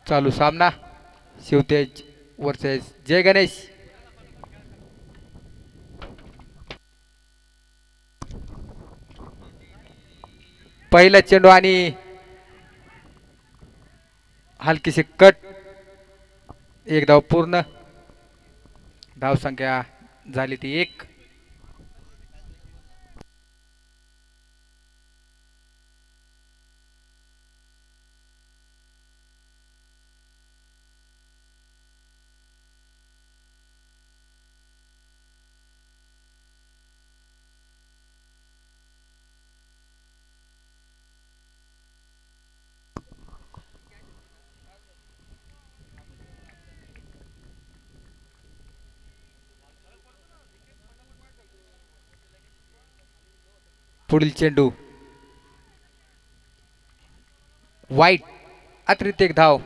चालू सामना शिवतेज वर्सेस जय गणेश. पहिला चेंडू आणि हलकीशी कट. एक धाव पूर्ण. धाव संख्या झाली ती एक. पुढील चेंडू वाईट. अतिरिक्त एक धाव.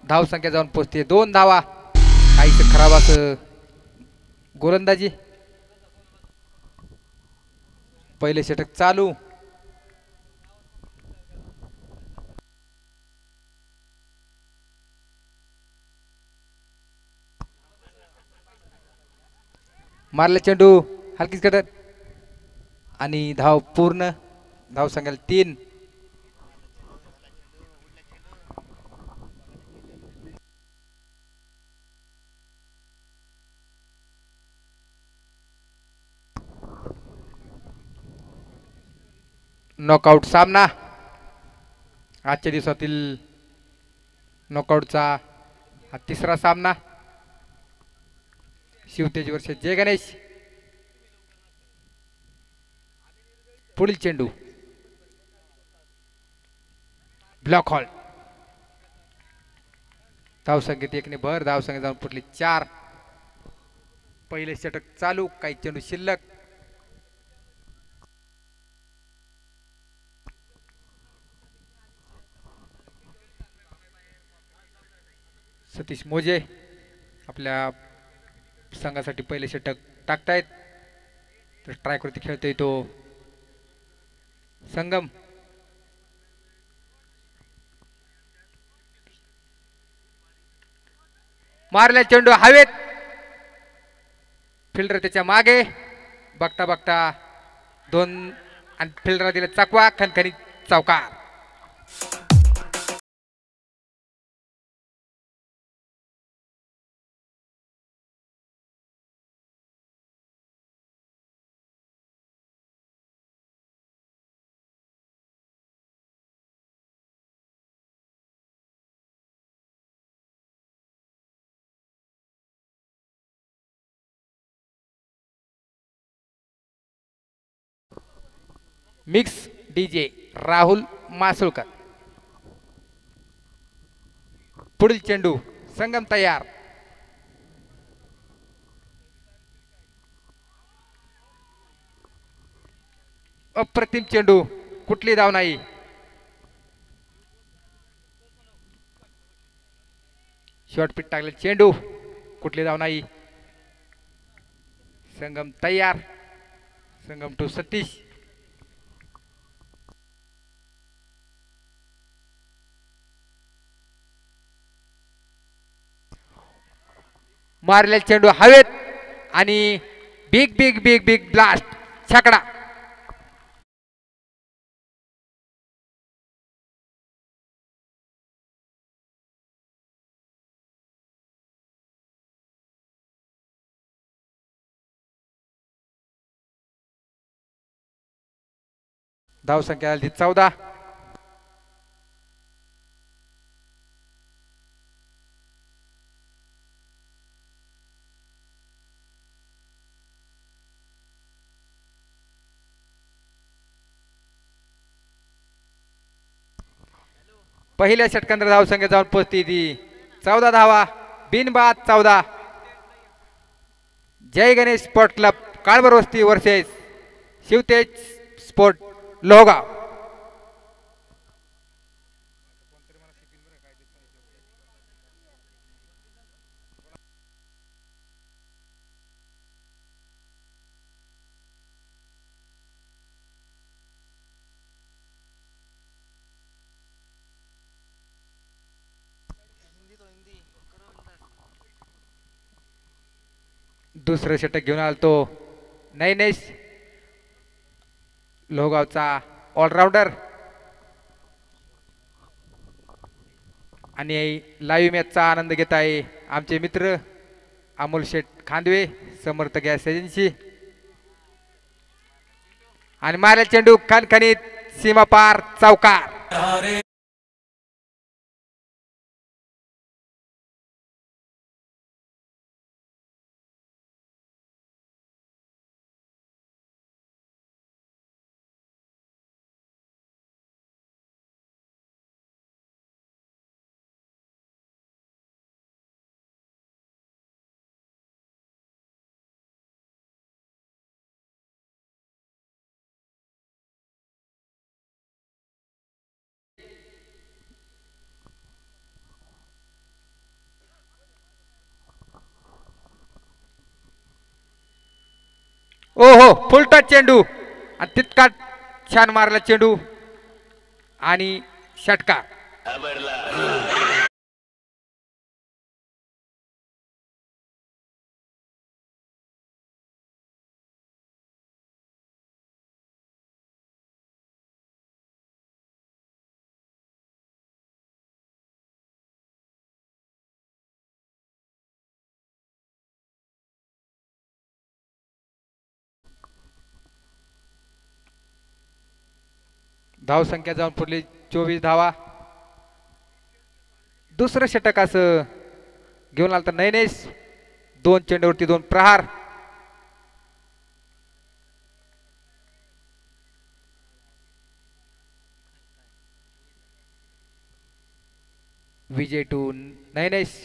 धाव संख्या जाऊन पोहोचते दोन धावा. काहीच खराब असं गोलंदाजी. पहिले षटक चालू. मारला चेंडू हलकीच कटत आणि धाव पूर्ण. धाव संख्या तीन. नॉकआउट सामना. आजच्या दिवसातील नॉकआउटचा हा तिसरा सामना. शिवतेज वर्षे जय गणेश. पुढील चेंडू ब्लॉक हॉल. धाव संख्येत एकने भर. धाव संख्या जाऊन पुढली चार. पहिले षटक चालू. काही चेंडू शिल्लक. सतीश मोजे आपल्या संघासाठी पहिले षटक टाकतायत. तर स्ट्रायकवरती खेळतोय तो संगम. मारल्या चेंडू हवेत. फिल्डर त्याच्या मागे. बघता बघता दोन आणि फिल्डर दिला चकवा. खणखणीत चौकार. Mix DJ Rahul Masulkar. पुढील चेंडू संगम तयार. अप्रतिम चेंडू. कुठली धाव नाही. शॉर्ट पिट टाकले चेंडू. कुठली धाव नाही. संगम तयार. संगम टू सतीश. मारलेला चेंडू हवेत आणि big big big big blast. छकडा. धाव संख्या आली 14. पहिल्या षटकांत धाव संख्या जाऊन पोहोचती ती 14 धावा. बिनबाद 14. जय गणेश स्पोर्ट क्लब काळभर वस्ती वर्सेस शिवतेज स्पोर्ट लोहगाव. दुसरं षटक घेऊन आला तो नैनेश लोहगावचा ऑलराऊंडर. आणि लाईव्ह मॅचचा आनंद घेत आहे आमचे मित्र अमोल शेठ खांदवे समर्थ गॅस एजन्सी. आणि मारला चेंडू खणखणीत सीमा पार चौकार. ओ हो फुल टच चेंडू आणि तितका छान मारला चेंडू आणि षटकार. धाव संख्या जाऊन पुढली 24 धावा. दुसरं षटक असं घेऊन आलं तर नैनेश. 2 चेंडूवरती 2 प्रहार. विजय टू नैनेश.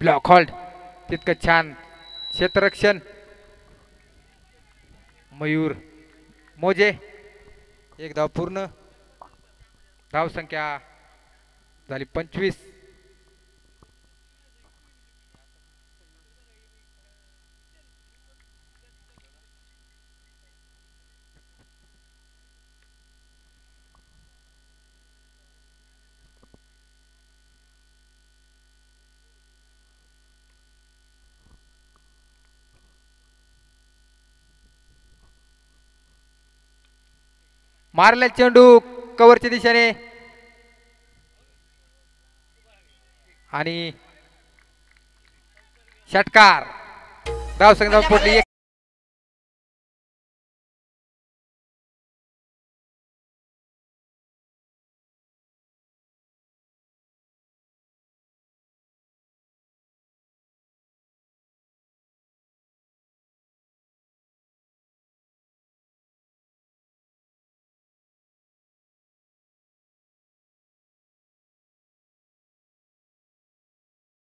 ब्लॉक होल्ड तितकं छान क्षेत्ररक्षण मयूर मोजे. 1 धाव पूर्ण. धाव संख्या झाली 25. मारला चेंडू कव्हरच्या दिशेने आणि षटकार. धाव संख्या पडली.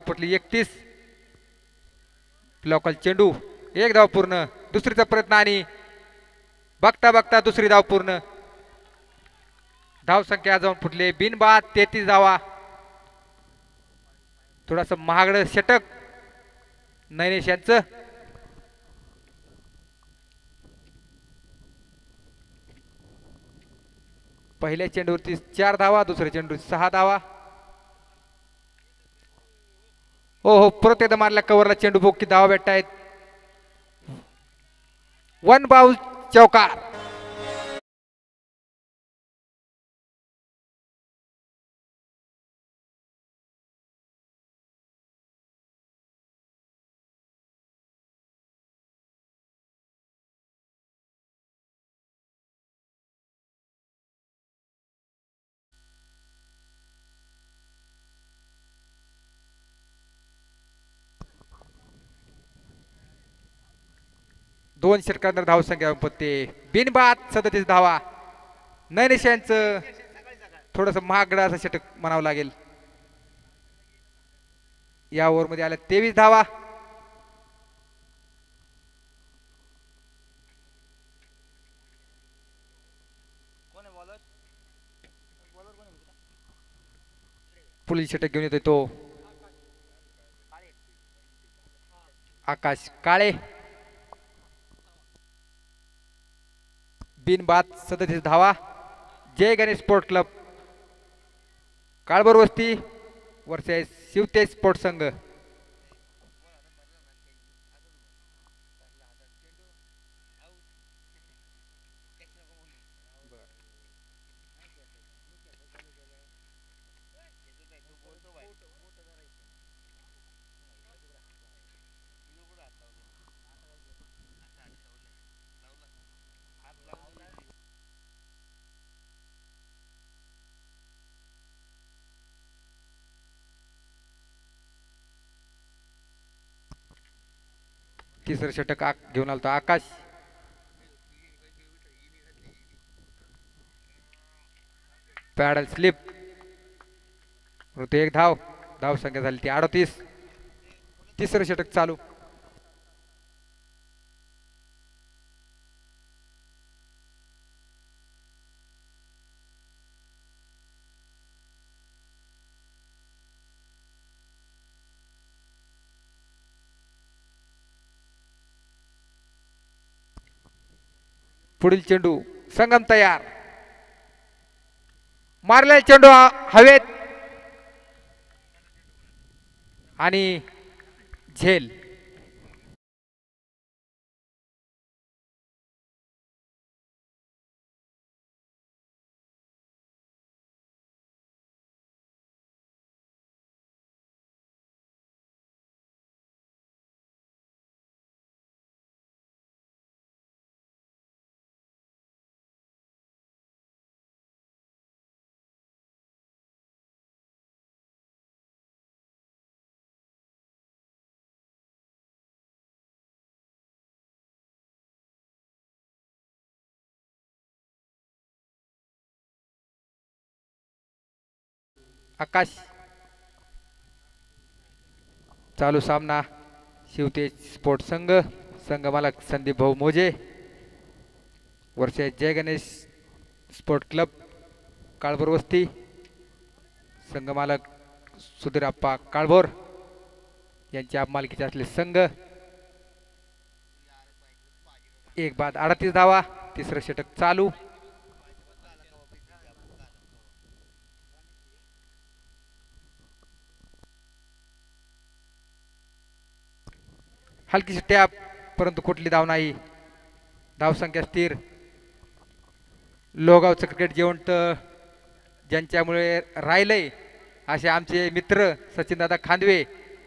पटली 31. लोकल चेंडू 1 धाव पूर्ण. दुसरीचा प्रयत्न आणि बघता बघता दुसरी धाव पूर्ण. धाव संख्या जाऊन फुटले बिनबाद 33 धावा. थोडासा महागड षटक नैनेश यांचं. पहिल्या चेंडूवरती 4 धावा. दुसऱ्या चेंडूवरती 6 धावा. हो हो परत एकदा मारला कव्हरला चेंडू. बोकी धावा भेटतायत. 1 बाउल चौकार. दोन षटकांवर धाव संख्या पत्ते बिनबाद 37 धावा. नैनेश यांचं थोडस महागड असं षटक म्हणावं लागेल. या ओव्हर मध्ये आल्या 23 धावा. पुढील षटक घेऊन येतोय तो आकाश काळे. बिनबाद 37 धावा. जय गणेश स्पोर्ट क्लब काळभोर वस्ती वर्सेस शिवतेज स्पोर्ट संघ. तिसरं षटक घेऊन आलतो आकाश. Paddle slip. परंतु एक धाव. धाव संख्या झाली ती 38. तिसरं षटक चालू. पुढील चेंडू. संगम तयार. मारलेला चेंडू हवेत आणि झेल. आकाश. चालू सामना शिवतेज स्पोर्ट संघ. संघ मालक संदीप भाऊ मोजे. वर्षे जय गणेश स्पोर्ट क्लब काळभोर वस्ती. संघ मालक सुधीरप्पा काळभोर यांच्या मालकीचे असले संघ. एक बाद 38 धावा. तिसरं षटक चालू. हलकीशी टॅप परंतु कुठली धाव नाही. धावसंख्या स्थिर. लोगावचं क्रिकेट जिवंत ज्यांच्यामुळे राहिलंय असे आमचे मित्र सचिनदादा खांदवे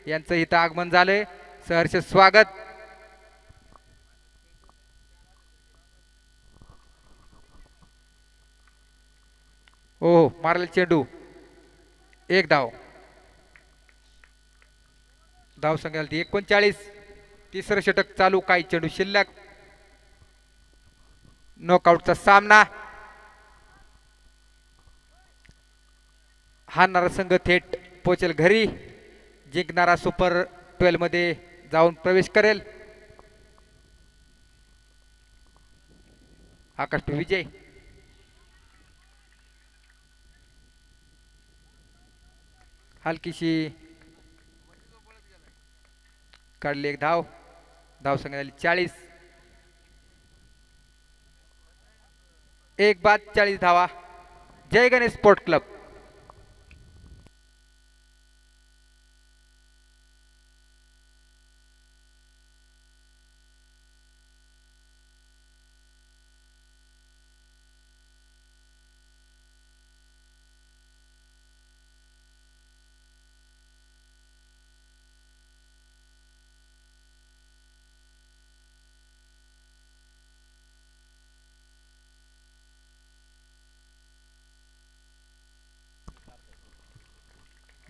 यांचं इथं आगमन झालंय. सहर्ष स्वागत. ओ मारलेला चेंडू. एक धाव. धाव संख्या 39. तिसरं षटक चालू. काही चेंडू शिल्लक. नॉकआउटचा सामना. हारणारा संघ थेट पोचेल घरी. जिंकणारा सुपर 12 मध्ये जाऊन प्रवेश करेल. आकाश विजय. हलकीशी काढली एक धाव. धाव संख्या झाली 40. एक बाद 40 धावा. जय गणेश स्पोर्ट क्लब.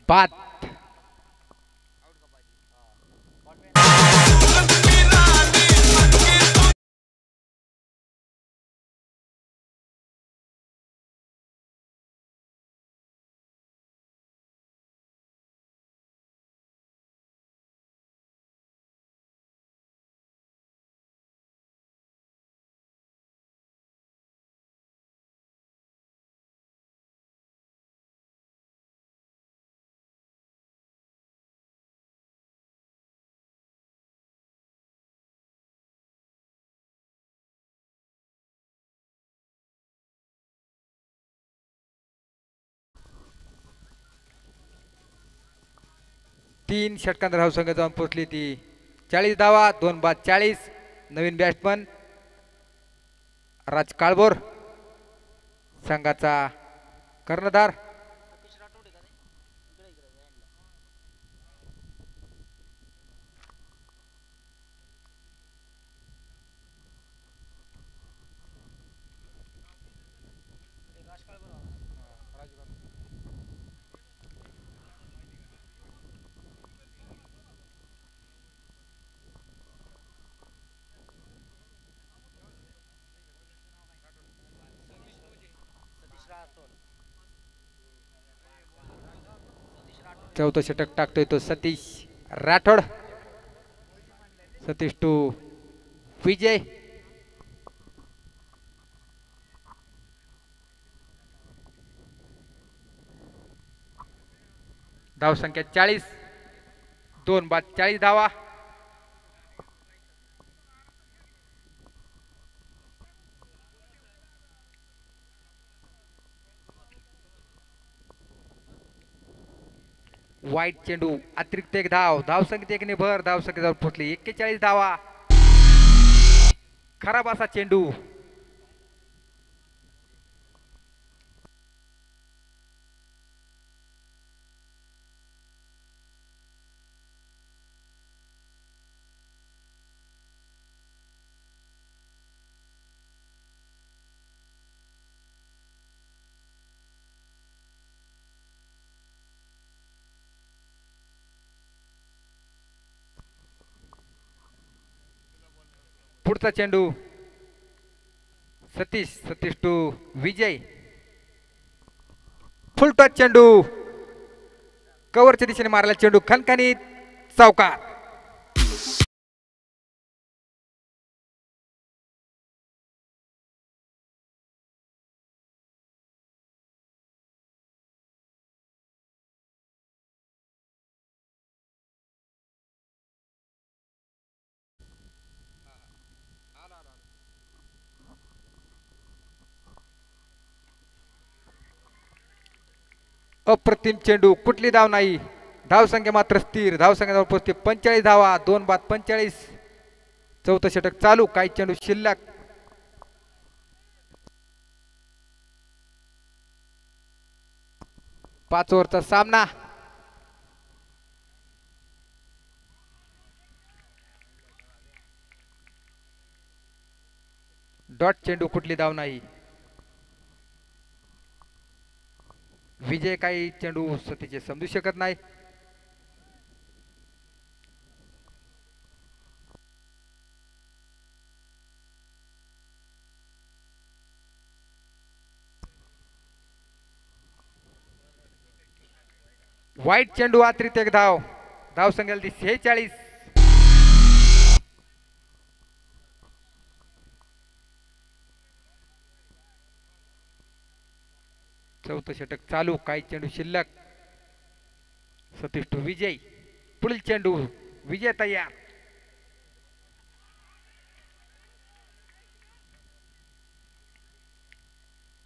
बाद. तीन षटकांत धाव संघ जाऊन पोहोचली ती 40 धावा. 2 बाद 40. नवीन बॅट्समन राज काळभोर संघाचा कर्णधार. चौथं षटक टाकतोय तो सतीश राठोड. सतीश टू विजय. धावसंख्या 40. 2 बाद 40 धावा. वाईट चेंडू अतिरिक्त एक धाव. धावसंख्येत एकने भर. धावसंख्येवर पोहोचली 41 धावा. खराब असा चेंडू. पुढचा चेंडू Satish to Vijay. Full toss चेंडू. कव्हरच्या दिशेने मारला चेंडू खणखणीत चौकार. अप्रतिम चेंडू. कुठली धाव नाही. धावसंख्या मात्र स्थिर. धावसंख्या पोहोचते 45 धावा. 2 बाद 45. चौथं षटक चालू. काही चेंडू शिल्लक. पाच ओव्हरचा सामना. डॉट चेंडू. कुठली धाव नाही. विजय काही चेंडू सतीचे समजू शकत नाही. वाईट चेंडू अतिरिक्त एक धाव. धाव संख्या 46. चौथं षटक चालू. काही चेंडू शिल्लक. सतीश टू विजय. पुढील चेंडू. विजय तयार.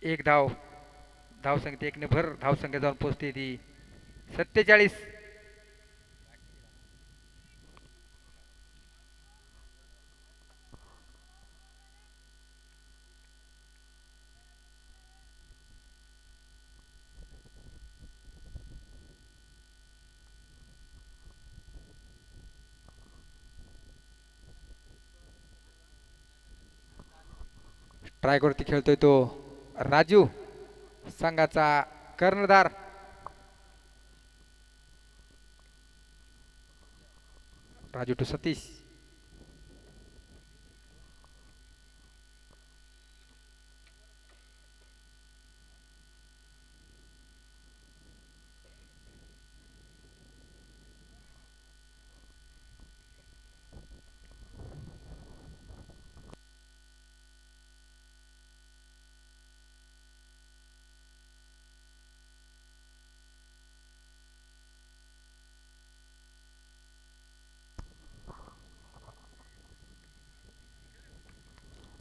एक धाव. धावसंख्येत एकने भर. धावसंख्या जाऊन पोहोचते ती 47. स्ट्राईक वरती खेळतोय तो राजू. संघाचा कर्णधार. राजू टू सतीश.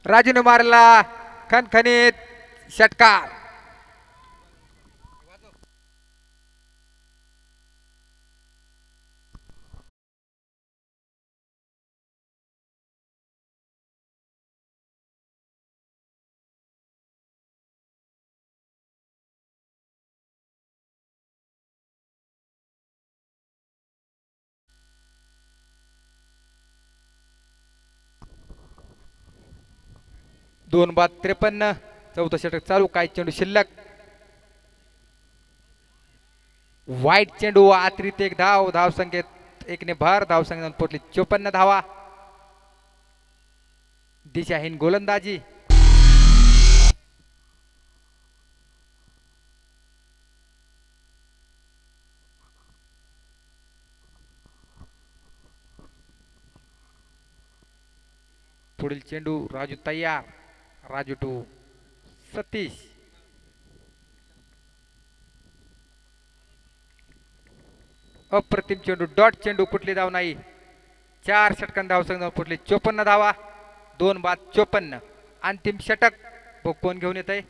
राजूने मारला खणखणीत षटकार. दोन बाद 53. चौथं षटक चालू. काही चेंडू शिल्लक. वाईट चेंडू अतिरिक्त एक धाव. धाव संख्येत एकने भर. धाव संख्येत पोहोचली 54 धावा. दिशाहीन गोलंदाजी. पुढील चेंडू राजू तयार. राजू टू सतीश. अप्रतिम चेंडू डॉट चेंडू कुठली धाव नाही. 4 षटकांत धावसंख्या फुटली 54 धावा. 2 बाद 54. अंतिम षटक बघ कोण घेऊन येत आहे.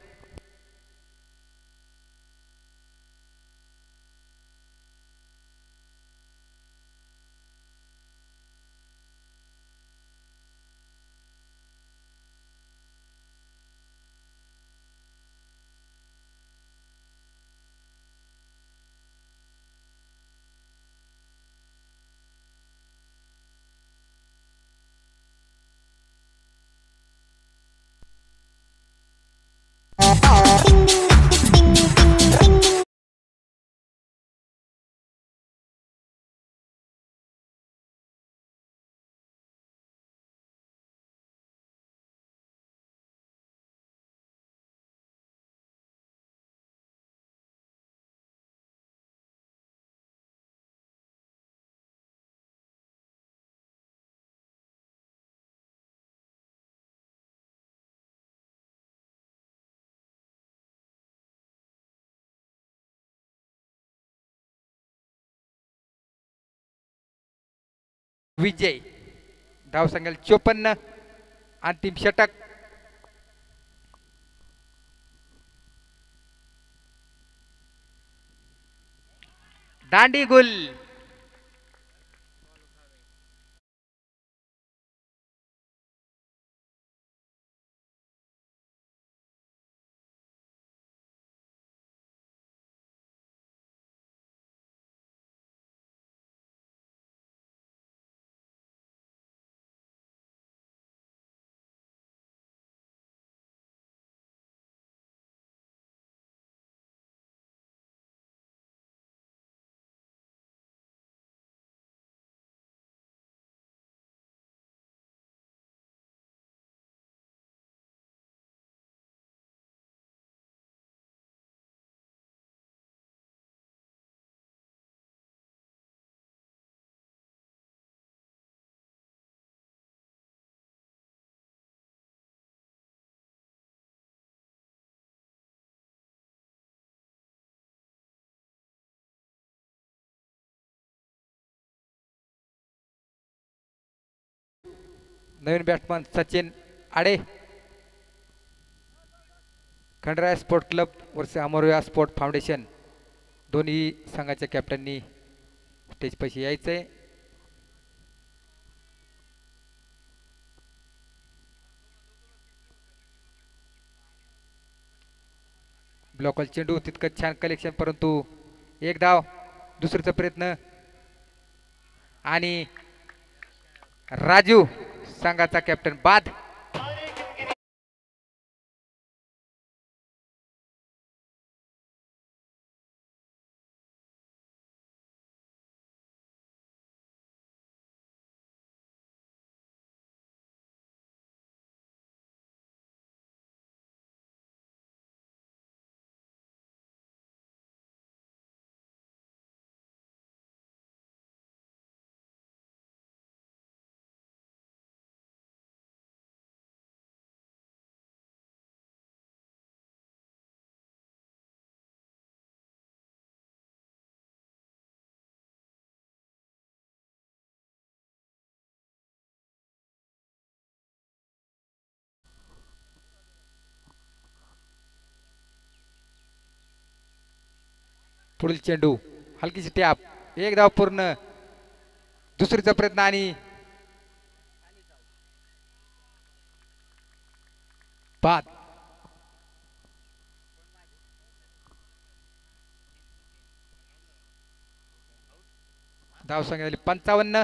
विजय. धावसंख्या 54. अंतिम षटक. दांडी गुल. नवीन बॅट्समन सचिन आडे. खंडराय स्पोर्ट क्लब वर्ष अमरव्या स्पोर्ट फाउंडेशन दोन्ही संघाच्या कॅप्टननी स्टेज पैसे यायचंय. ब्लॉकल चेंडू तितकं छान कलेक्शन परंतु एक धाव. दुसरीचा प्रयत्न आणि राजू संघाचा कॅप्टन बाद. पुढील चेंडू हलकीची टॅप. एक धाव पूर्ण. दुसरीचा प्रयत्न आणि बाद. धावसंख्या झाली 55.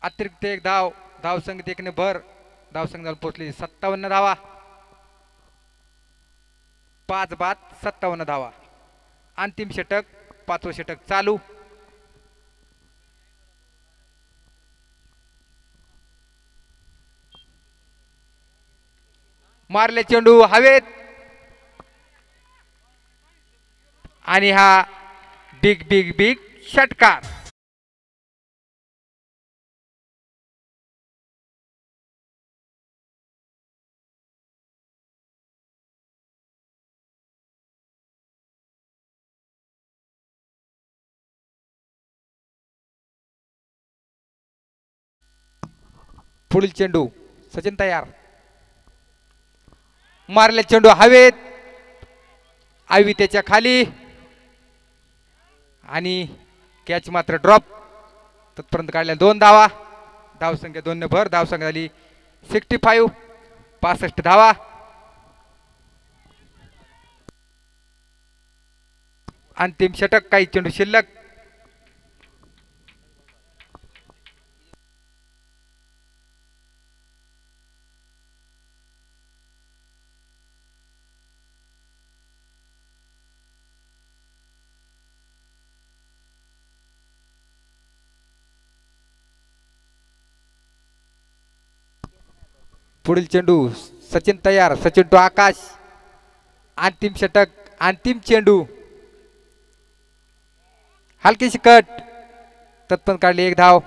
अतिरिक्त एक धाव, धावसंख्येत एकने भर, धावसंख्या पोहोचली 57 धावा, 5 बाद 57 धावा. अंतिम षटक, पाचवं षटक चालू. मारले चेंडू हवेत आणि हा बिग बिग बिग षटकार. पुढील चेंडू सचिन तयार. मारले चेंडू हवेत, आवी त्याच्या खाली आणि कॅच मात्र ड्रॉप. तत्पर्यंत काढल्या 2 धावा, धावसंख्या 2 ने भर, धावसंख्या झाली 65, 65 धावा. अंतिम षटक, काही चेंडू शिल्लक. पुढील चेंडू सचिन तयार, सचिन टू आकाश. अंतिम षटक, अंतिम चेंडू, हलकीशी कट, तत्पण काढली 1 धाव.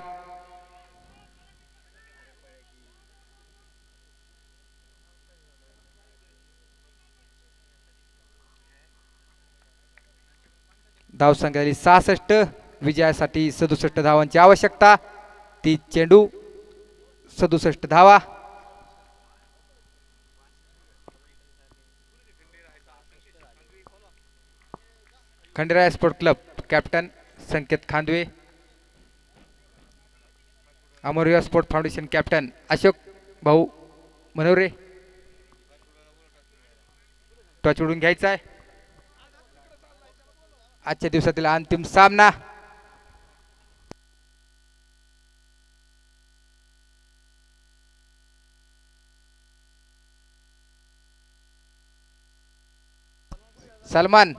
धावसंख्या झाली 66, विजयासाठी 67 धावांची आवश्यकता. 30 चेंडू 67 धावा. Khanderay sport club captain Sanket Khandve, Amarveer sport foundation captain Ashok Bhau Manore. टॉच उडून घ्यायचा आहे. आजच्या दिवसातील अंतिम सामना. सलमान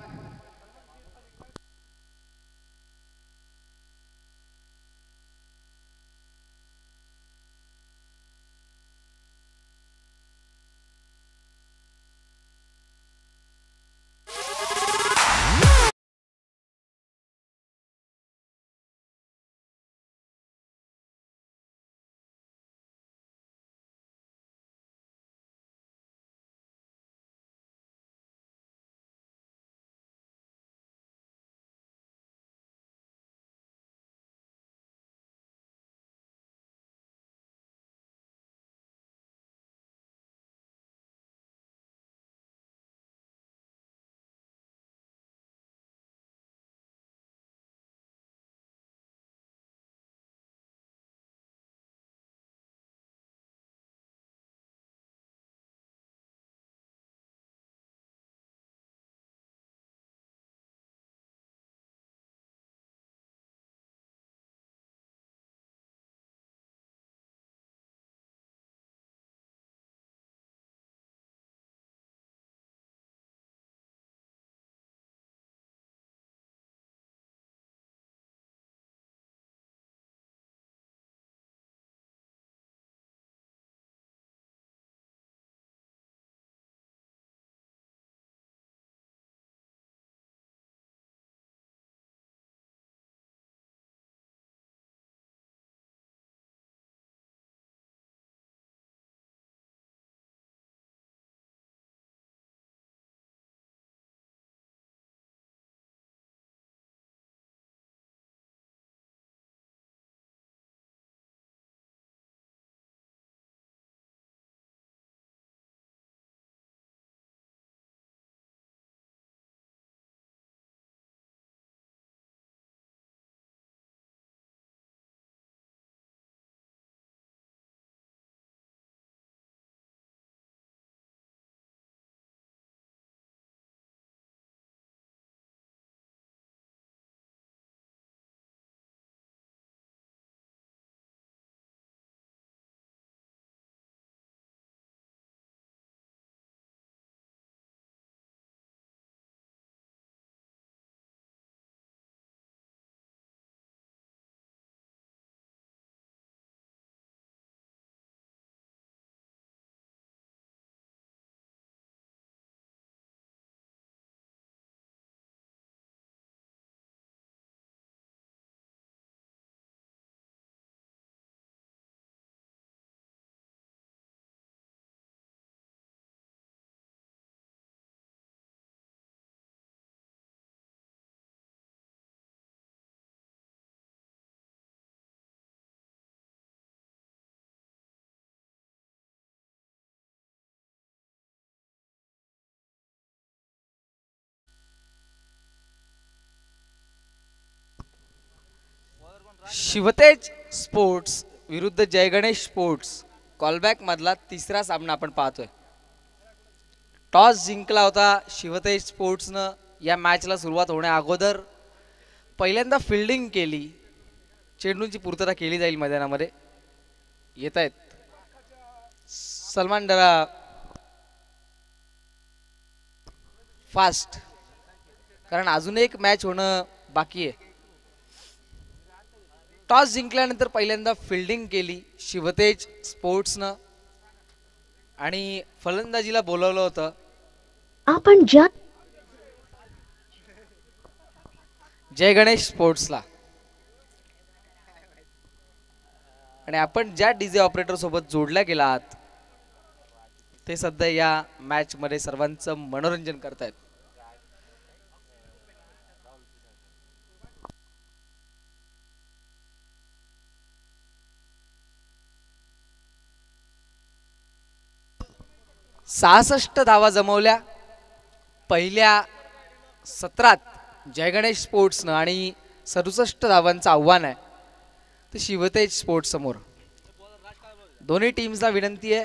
शिवतेज स्पोर्ट्स विरुद्ध जय गणेश स्पोर्ट्स कॉलबॅक मधला तिसरा सामना आपण पाहतोय. टॉस जिंकला होता शिवतेज स्पोर्ट्सनं. या मॅचला सुरुवात होण्या अगोदर पहिल्यांदा फिल्डिंग केली. चेंडूंची पूर्तता केली जाईल मैदानामध्ये. येत आहेत सलमान डरा फास्ट, कारण अजून एक मॅच होणं बाकी आहे. टॉस जिंकल्यानंतर पहिल्यांदा फिल्डिंग केली शिवतेज स्पोर्ट्सनं आणि फलंदाजीला बोलवलं होतं आपण ज्या जय गणेश स्पोर्ट्सला. आणि आपण ज्या डीजे ऑपरेटर सोबत जोडल्या गेला आहात ते सध्या या मॅच मध्ये सर्वांचं मनोरंजन करतायत. सहासष्ट धावा जमवल्या पहिल्या सत्रात जय गणेश स्पोर्ट्सनं आणि 67 धावांचं आव्हान आहे ते शिवतेज स्पोर्ट्स समोर. दोन्ही टीम्सला विनंती आहे.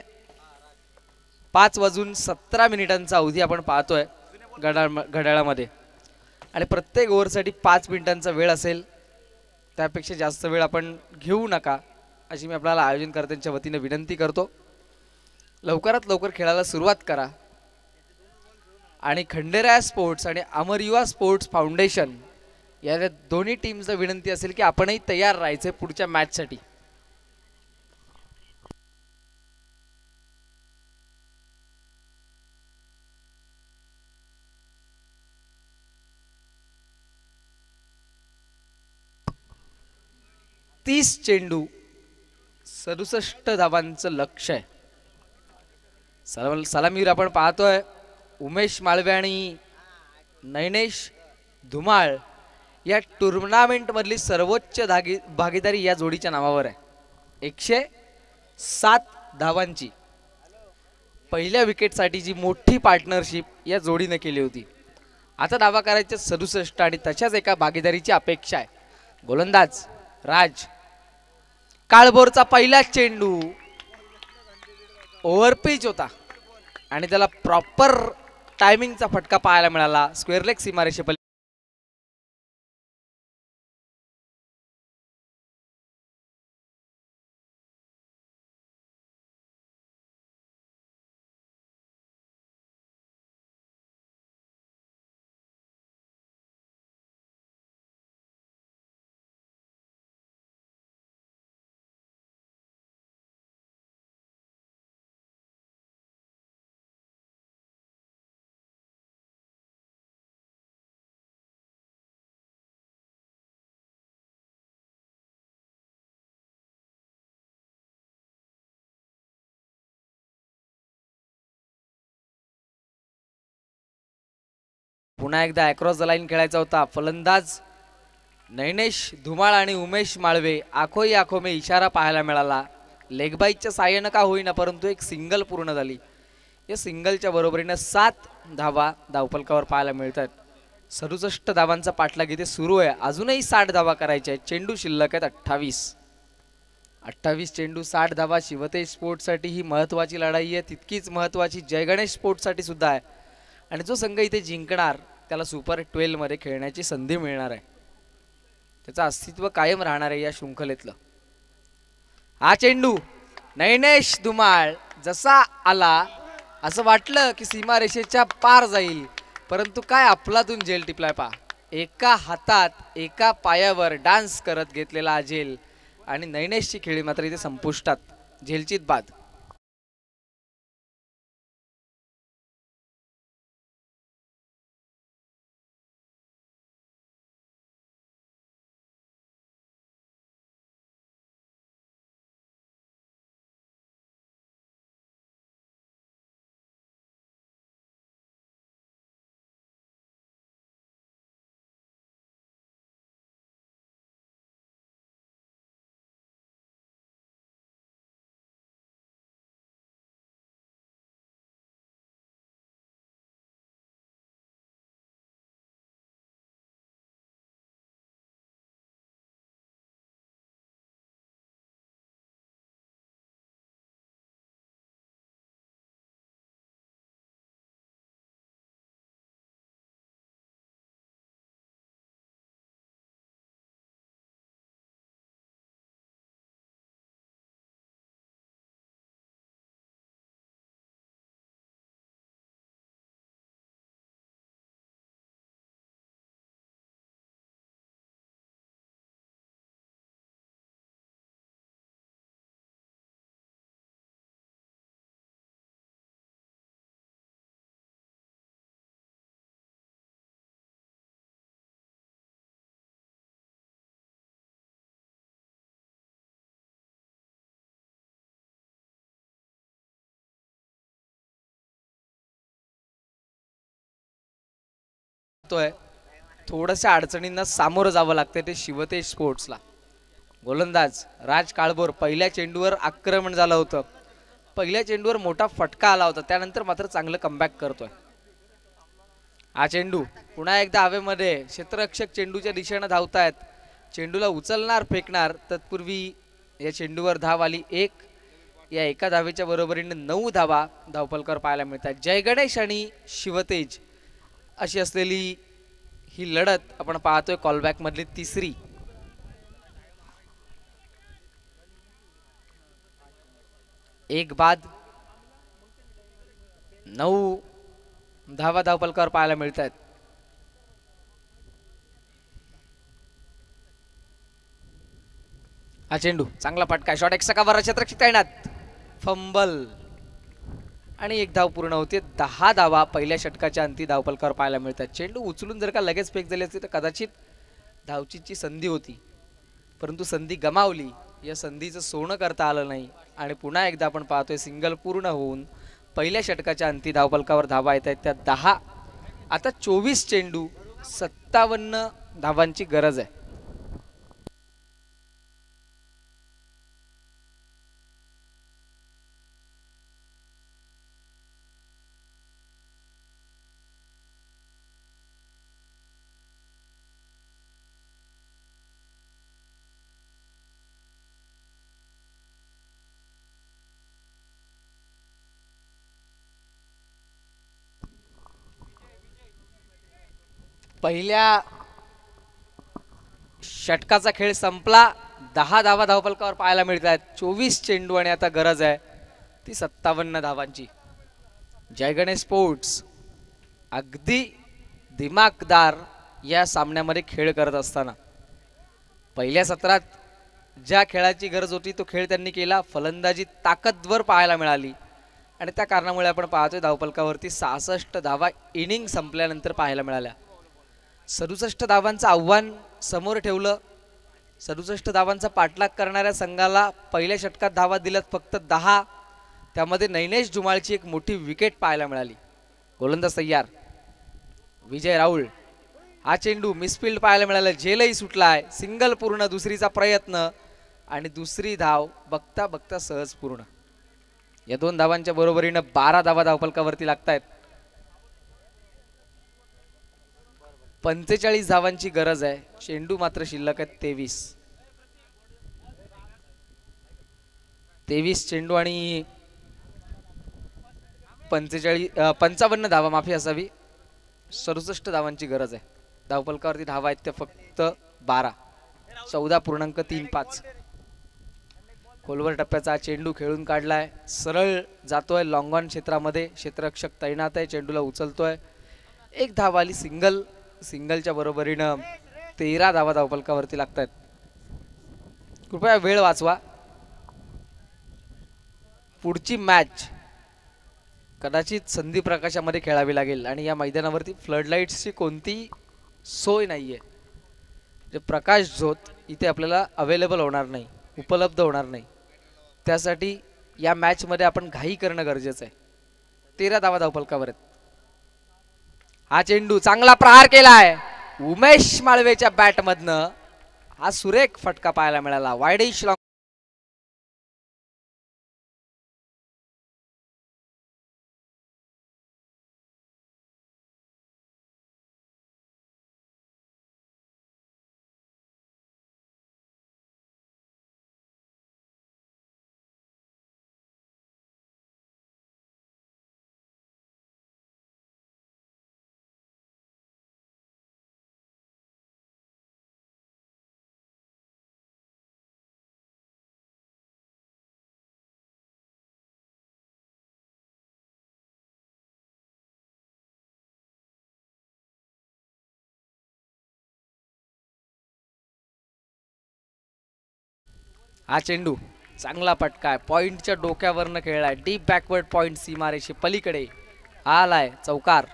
5:17 अवधी आपण पाहतोय घड्याळामध्ये आणि प्रत्येक ओव्हरसाठी 5 मिनिटांचा वेळ असेल. त्यापेक्षा जास्त वेळ आपण घेऊ नका अशी मी आपल्याला आयोजनकर्त्यांच्या वतीने विनंती करतो. लवकरात लवकर खेळायला सुरुवात करा. आणि खंडेराया स्पोर्ट्स आणि अमर युवा स्पोर्ट्स फाउंडेशन या दोन्ही टीमचं विनंती असेल की आपणही तयार राहायचे पुढच्या मॅचसाठी. तीस चेंडू 67 धावांचं लक्ष आहे. सलामीवर आपण पाहतोय उमेश माळवे आणि नैनेश धुमाळ. या टुर्नामेंट मधली सर्वोच्च भागीदारी या जोडीच्या नावावर आहे. 107 धावांची पहिल्या विकेटसाठी जी मोठी पार्टनरशिप या जोडीने केली होती. आता धावा करायचे 67 आणि तशाच एका भागीदारीची अपेक्षा आहे. गोलंदाज राज. काळभोरचा पहिला चेंडू ओव्हरपिच होता आणि त्याला प्रॉपर टायमिंगचा फटका पाहायला मिळाला. स्क्वेअर लेग सीमारेषेपलीकडे. पुन्हा एकदा अक्रॉस द लाईन खेळायचा होता. फलंदाज नैनेश धुमाळ आणि उमेश माळवे आखोई आखो में इशारा पाहायला मिळाला. लेगबाईच्या साह्यानं का होईना परंतु एक सिंगल पूर्ण झाली. या सिंगलच्या बरोबरीने 7 धावा धावफलकावर पाहायला मिळतात. 67 धावांचा पाठलाग इथे सुरू आहे. अजूनही 60 धावा करायच्या आहेत. चेंडू शिल्लक आहेत 28 चेंडू 60 धावा. शिवतेज स्पोर्ट्ससाठी ही महत्त्वाची लढाई आहे. तितकीच महत्त्वाची जय गणेश स्पोर्ट्ससाठी सुद्धा आहे. आणि जो संघ इथे जिंकणार त्याला सुपर 12 मध्ये खेळण्याची संधी मिळणार आहे. त्याचं अस्तित्व कायम राहणार आहे या शृंखलेतलं. हा चेंडू नैनेश धुमाळ जसा आला असं वाटलं की सीमारेषेच्या पार जाईल परंतु काय अफलातून झेल टिपलाय पा. एका हातात एका पायावर डान्स करत घेतलेला हा झेल आणि नैनेशची खेळी मात्र इथे संपुष्टात. झेलचीत बाद. पाहतोय थोड्याशा अडचणींना सामोरं जावं लागतंय ते शिवतेज स्पोर्ट्सला. गोलंदाज राज काळभोर पहिल्या चेंडूवर आक्रमण झालं होतं. पहिल्या चेंडूवर मोठा फटका आला होता, त्यानंतर मात्र चांगलं कमबॅक करतोय. हा चेंडू पुन्हा एकदा हवेमध्ये, क्षेत्ररक्षक चेंडूच्या दिशेनं धावतायत. चेंडूला उचलणार फेकणार तत्पूर्वी या चेंडूवर धाव आली एक. या एका धावेच्या बरोबरीने 9 धावा धावपलकर पाहायला मिळतात. जय गणेश आणि शिवतेज अशी असलेली ही लढत आपण पाहतोय कॉलबॅक मधली तिसरी. एक बाद 9 धावा धावपलकर पाहायला मिळत आहेत. हा चेंडू चांगला फटका, शॉट एक सकावर क्षेत्ररक्षक तैनात, फंबल आणि एक धाव पूर्ण होते. 10 धावा पहिल्या षटकाच्या अंती धावपलकर पाहायला मिळतात. चेंडू उचलून जर का लगेच फेक झाली असती तर कदाचित धावचीची संधी होती, परंतु संधी गमावली. या संधीचं सोनं करता आलं नाही आणि पुन्हा एकदा आपण पाहतोय सिंगल पूर्ण होऊन पहिल्या षटकाच्या अंती धावपलकावर धावा येत आहेत त्या 10. आता 24 चेंडू 57 धावांची गरज आहे. पहिल्या षटकाचा खेळ संपला. 10 धावा धावपलकावर पाहायला मिळतात. 24 चेंडू आणि आता गरज आहे ती 57 धावांची. जय गणेश स्पोर्ट्स अगदी दिमागदार या सामन्यामध्ये खेळ करत असताना पहिल्या सत्रात ज्या खेळाची गरज होती तो खेळ त्यांनी केला. फलंदाजी ताकदवर पाहायला मिळाली आणि त्या कारणामुळे आपण पाहतोय धावपलकावरती 66 धावा इनिंग संपल्यानंतर पाहायला मिळाल्या. 67 धावांचं आव्हान समोर ठेवलं. 67 धावांचा पाठलाग करणाऱ्या संघाला पहिल्या षटकात धावा दिल्यात फक्त 10. त्यामध्ये नैनेश जुमाळची एक मोठी विकेट पाहायला मिळाली. गोलंदाज तयार विजय राहुल. हा चेंडू मिसफिल्ड पाहायला मिळाला, झेलही सुटलाय. सिंगल पूर्ण, दुसरीचा प्रयत्न आणि दुसरी धाव बघता बघता सहज पूर्ण. या 2 धावांच्या बरोबरीनं 12 धावा धावपलकावरती लागतायत. 45 धावांची गरज आहे. चेंडू मात्र शिल्लक आहेत 23 चेंडू आणि 55 धावा माफी असावी. 67 धावांची गरज आहे. धावपलकावरती धावा आहेत त्या फक्त 12. 14.35. खोलवर टप्प्याचा चेंडू खेळून काढलाय, सरळ जातोय लॉंग ऑन क्षेत्रामध्ये. क्षेत्ररक्षक तैनात आहे, चेंडूला उचलतोय. एक धाव आली सिंगल. सिंगलच्या बरोबरीनं 13 धावा धावपलकावरती लागतात. कृपया वेळ वाचवा. पुढची मॅच कदाचित संधी प्रकाशामध्ये खेळावी लागेल आणि या मैदानावरती फ्लडलाईट्सची कोणती सोय नाहीये. जे प्रकाश झोत इथे आपल्याला अवेलेबल होणार नाही, उपलब्ध होणार नाही. त्यासाठी या मॅचमध्ये आपण घाई करणं गरजेचं आहे. 13 धावा धावपलकावर आहेत. हा चेंडू चांगला प्रहार केलाय उमेश माळवेच्या बॅटमधनं. हा सुरेख फटका पाहायला मिळाला. वाईडिश लॉंग हा चेंडू चांगला फटका, पॉइंटच्या डोक्यावरनं खेळलाय. डीप बॅकवर्ड पॉइंट सीमारेषे पलीकडे आलाय, चौकार.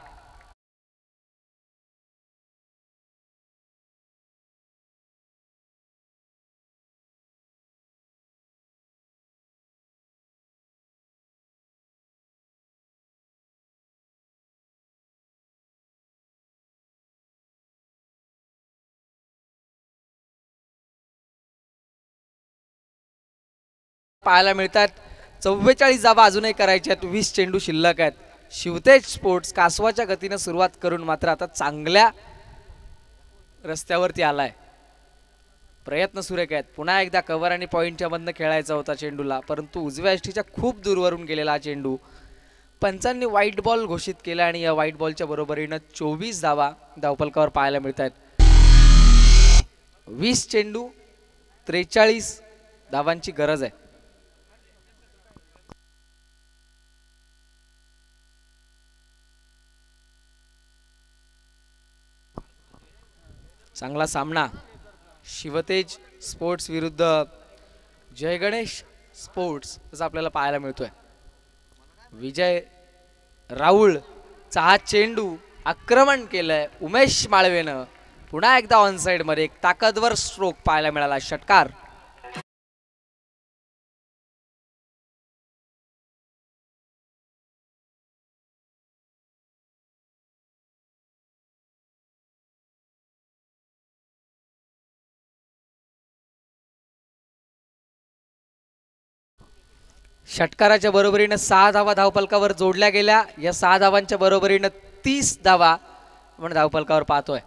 पाहायला मिळतात. 44 धावा अजूनही करायच्या आहेत. 20 चेंडू शिल्लक आहेत. शिवतेज स्पोर्ट्स कासवाच्या गतीने सुरुवात करून मात्र आता चांगल्या रस्त्यावरती आलाय. प्रयत्न सुरेख आहेत. पुन्हा एकदा कव्हर आणि पॉईंटच्या मधनं खेळायचा होता चेंडूला, परंतु उजव्या यष्टीच्या खूप दूरवरून गेलेला हा चेंडू. पंचांनी व्हाईट बॉल घोषित केला आणि या व्हाईट बॉलच्या बरोबरीनं 24 धावा धावफलकावर पाहायला मिळत आहेत. 20 चेंडू 43 धावांची गरज आहे. चांगला सामना शिवतेज स्पोर्ट्स विरुद्ध जय गणेश स्पोर्ट्स असं आपल्याला पाहायला मिळतोय. विजय राऊळ चा हा चेंडू आक्रमण केलंय उमेश माळवेनं. पुन्हा एकदा ऑन साइड मध्ये एक ताकदवर स्ट्रोक पाहायला मिळाला. षटकार. षटकाराच्या बरोबरीनं 6 धावा धावफलकावर जोडल्या गेल्या. या 6 धावांच्या बरोबरीनं 30 धावा आपण धावफलकावर पाहतोय.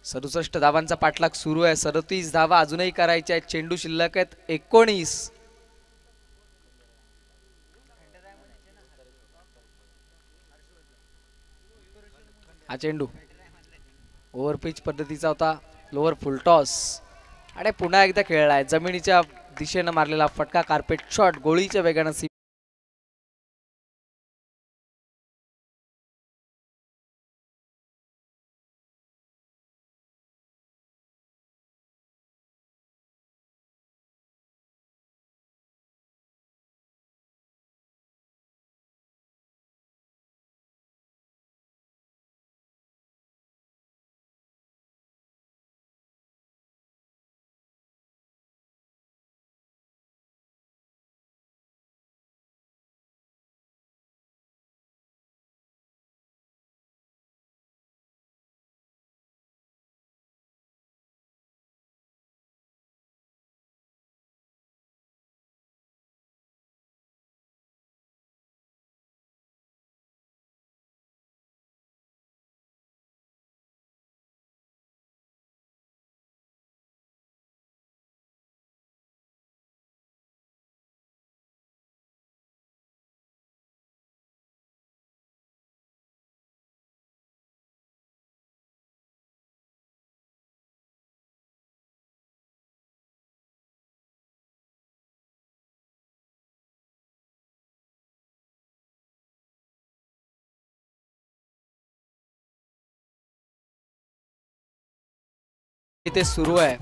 67 धावांचा पाठलाग सुरू आहे. 37 धावा अजूनही करायच्या आहेत. चेंडू शिल्लक आहेत 19. हा चेंडू ओव्हर पिच पद्धतीचा होता. लोअर फुलटॉस आणि पुन्हा एकदा खेळलाय. जमिनीच्या दिशेनं मारलेला फटका कार्पेट शॉट गोळीच्या वेगानं इथे सुरू आहे.